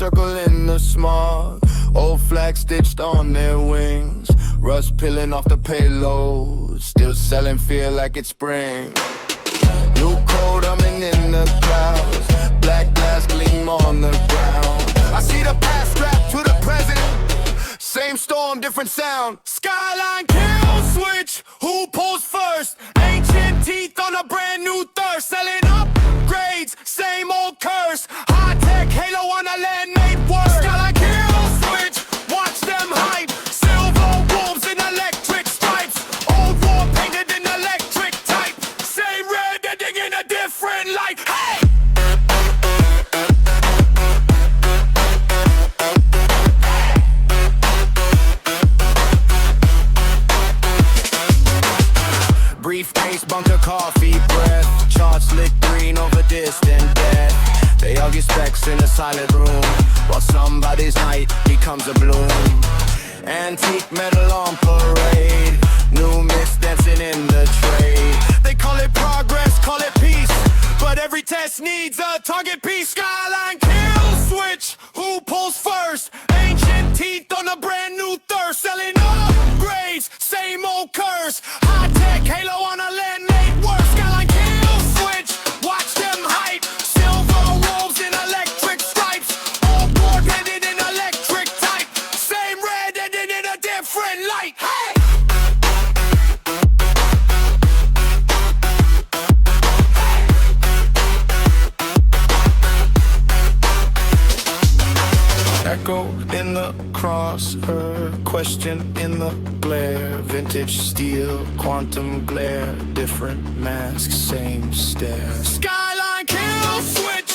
circling the smog. Old flags stitched on their wings, rust peeling off the payload, still selling fear like it's spring. New code humming in the clouds, black glass gleam on the ground. I see the past strapped to the present, same storm, different sound. Skyline kill switch, who pulls first? Ancient teeth on a brand new thirst, selling upgrades, same old curse. High tech halo on a land made word. Skyline kill switch, watch them hype. Silver wolves in electric stripes, old war painted in electric type. Same red ending in a different light. Hey! Briefcase, bunker, coffee, breath. Charts lit green over distant death. They argue specs in a silent room, while somebody's night becomes a bloom. Antique metal on parade, new myths dancing in the trade. They call it progress, call it peace, but every test needs a target piece. Skyline kill switch, who pulls first? Ancient teeth on a brand new thirst, selling upgrades, same old curse. High tech halo on a land made worse. Skyline kill switch, watch them hype. Silver wolves in electric stripes, all board painted in electric type. Same red ending in a different light. Hey! Echo in the cross, her question in the glare. Vintage steel, quantum glare, different masks, same stare. Skyline kill switch.